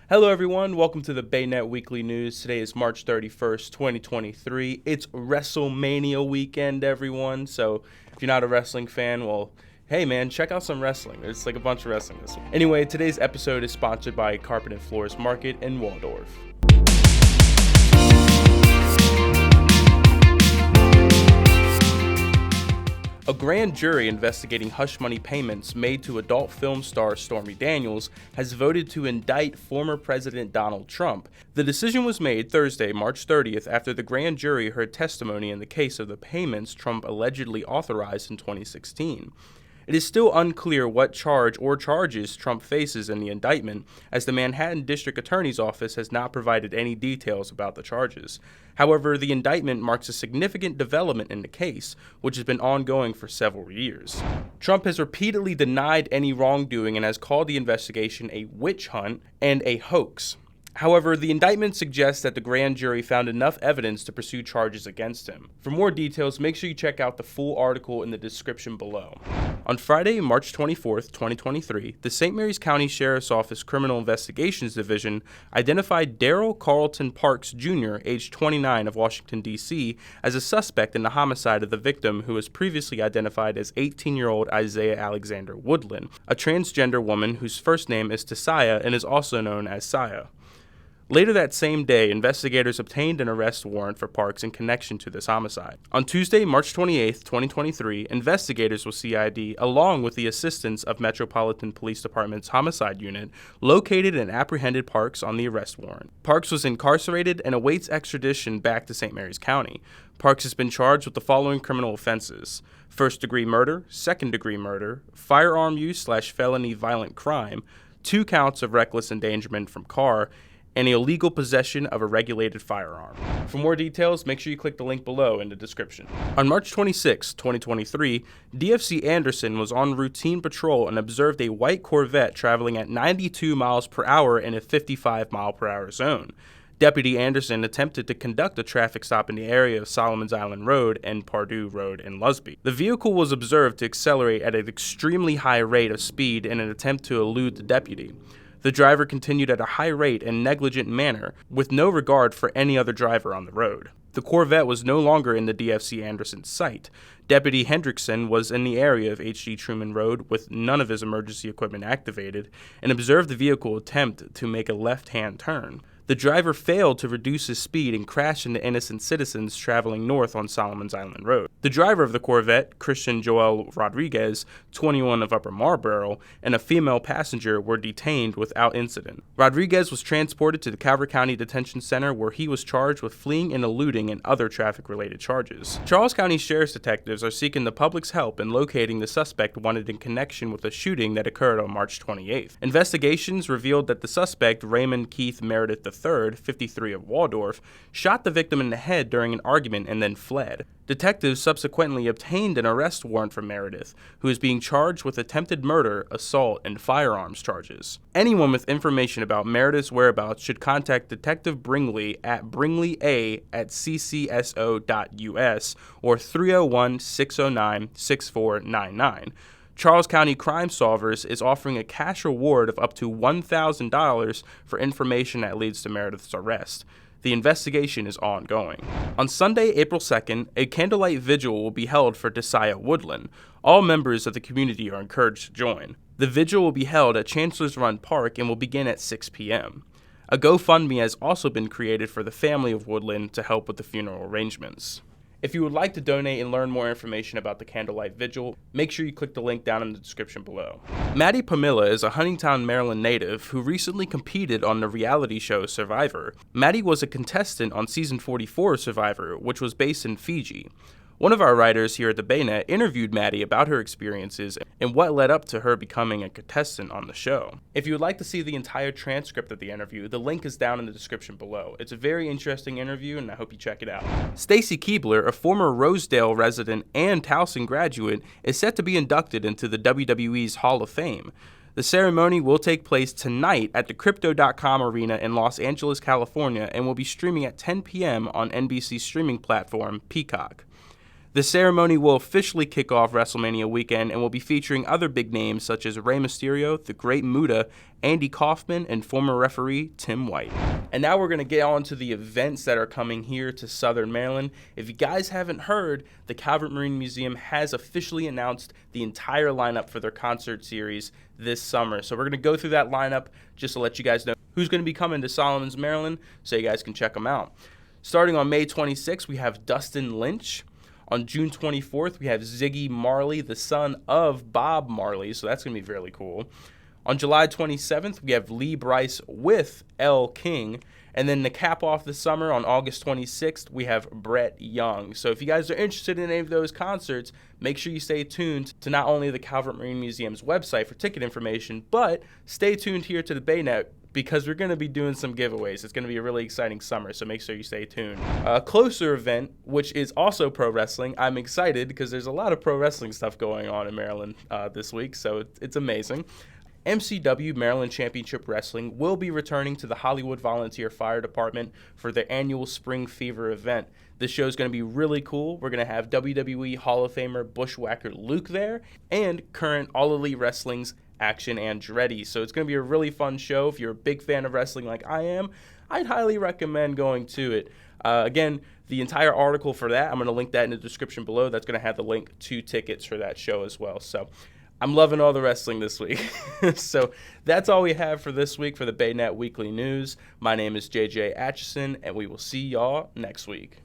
Hello everyone, welcome to the BayNet Weekly News. Today is March 31st, 2023. It's WrestleMania weekend, everyone. So if you're not a wrestling fan, well, hey man, check out some wrestling. There's like a bunch of wrestling this week. Anyway, today's episode is sponsored by Carpet and Floors Market in Waldorf. A grand jury investigating hush money payments made to adult film star Stormy Daniels has voted to indict former President Donald Trump. The decision was made Thursday, March 30th, after the grand jury heard testimony in the case of the payments Trump allegedly authorized in 2016. It is still unclear what charge or charges Trump faces in the indictment, as the Manhattan District Attorney's Office has not provided any details about the charges. However, the indictment marks a significant development in the case, which has been ongoing for several years. Trump has repeatedly denied any wrongdoing and has called the investigation a witch hunt and a hoax. However, the indictment suggests that the grand jury found enough evidence to pursue charges against him. For more details, make sure you check out the full article in the description below. On Friday, March 24th, 2023, the St. Mary's County Sheriff's Office Criminal Investigations Division identified Daryl Carlton Parks Jr., age 29 of Washington, D.C., as a suspect in the homicide of the victim, who was previously identified as 18-year-old Isaiah Alexander Woodland, a transgender woman whose first name is Tisaya and is also known as Saya. Later that same day, investigators obtained an arrest warrant for Parks in connection to this homicide. On Tuesday, March 28, 2023, investigators with CID, along with the assistance of Metropolitan Police Department's Homicide Unit, located and apprehended Parks on the arrest warrant. Parks was incarcerated and awaits extradition back to St. Mary's County. Parks has been charged with the following criminal offenses: first-degree murder, second-degree murder, firearm use/felony violent crime, 2 counts of reckless endangerment from car, and illegal possession of a regulated firearm. For more details, make sure you click the link below in the description. On March 26, 2023, DFC Anderson was on routine patrol and observed a white Corvette traveling at 92 miles per hour in a 55 mile per hour zone. Deputy Anderson attempted to conduct a traffic stop in the area of Solomon's Island Road and Pardue Road in Lusby. The vehicle was observed to accelerate at an extremely high rate of speed in an attempt to elude the deputy. The driver continued at a high rate and negligent manner, with no regard for any other driver on the road. The Corvette was no longer in the DFC Anderson sight. Deputy Hendrickson was in the area of H.G. Truman Road with none of his emergency equipment activated and observed the vehicle attempt to make a left-hand turn. The driver failed to reduce his speed and crashed into innocent citizens traveling north on Solomon's Island Road. The driver of the Corvette, Christian Joel Rodriguez, 21 of Upper Marlboro, and a female passenger were detained without incident. Rodriguez was transported to the Calvert County Detention Center, where he was charged with fleeing and eluding and other traffic-related charges. Charles County Sheriff's detectives are seeking the public's help in locating the suspect wanted in connection with a shooting that occurred on March 28th. Investigations revealed that the suspect, Raymond Keith Meredith III, 53 of Waldorf, shot the victim in the head during an argument and then fled. Detectives subsequently obtained an arrest warrant for Meredith, who is being charged with attempted murder, assault, and firearms charges. Anyone with information about Meredith's whereabouts should contact Detective Bringley at bringley@ccso.us or 301-609-6499. Charles County Crime Solvers is offering a cash reward of up to $1,000 for information that leads to Meredith's arrest. The investigation is ongoing. On Sunday, April 2nd, a Candlelight Vigil will be held for Tisaya Woodland. All members of the community are encouraged to join. The vigil will be held at Chancellor's Run Park and will begin at 6 p.m. A GoFundMe has also been created for the family of Woodland to help with the funeral arrangements. If you would like to donate and learn more information about the Candlelight Vigil, make sure you click the link down in the description below. Maddie Pamela is a Huntingtown, Maryland native who recently competed on the reality show Survivor. Maddie was a contestant on season 44 of Survivor, which was based in Fiji. One of our writers here at the BayNet interviewed Maddie about her experiences and what led up to her becoming a contestant on the show. If you would like to see the entire transcript of the interview, the link is down in the description below. It's a very interesting interview, and I hope you check it out. Stacy Keebler, a former Rosedale resident and Towson graduate, is set to be inducted into the WWE's Hall of Fame. The ceremony will take place tonight at the Crypto.com Arena in Los Angeles, California, and will be streaming at 10 p.m. on NBC's streaming platform, Peacock. The ceremony will officially kick off WrestleMania weekend and will be featuring other big names such as Rey Mysterio, The Great Muta, Andy Kaufman, and former referee Tim White. And now we're going to get on to the events that are coming here to Southern Maryland. If you guys haven't heard, the Calvert Marine Museum has officially announced the entire lineup for their concert series this summer. So we're going to go through that lineup just to let you guys know who's going to be coming to Solomons, Maryland, so you guys can check them out. Starting on May 26th, we have Dustin Lynch. On June 24th, we have Ziggy Marley, the son of Bob Marley, so that's going to be really cool. On July 27th, we have Lee Brice with L. King. And then to cap off the summer, on August 26th, we have Brett Young. So if you guys are interested in any of those concerts, make sure you stay tuned to not only the Calvert Marine Museum's website for ticket information, but stay tuned here to the BayNet, because we're going to be doing some giveaways. It's going to be a really exciting summer, so make sure you stay tuned. A closer event, which is also pro wrestling. I'm excited because there's a lot of pro wrestling stuff going on in Maryland this week, so it's amazing. MCW, Maryland Championship Wrestling, will be returning to the Hollywood Volunteer Fire Department for their annual Spring Fever event. This show is going to be really cool. We're going to have WWE Hall of Famer Bushwhacker Luke there, and current All Elite Wrestling's Action Andretti. So it's going to be a really fun show. If you're a big fan of wrestling like I am, I'd highly recommend going to it. Again, the entire article for that, I'm going to link that in the description below. That's going to have the link to tickets for that show as well. So I'm loving all the wrestling this week. So that's all we have for this week for the BayNet Weekly News. My name is JJ Atchison, and we will see y'all next week.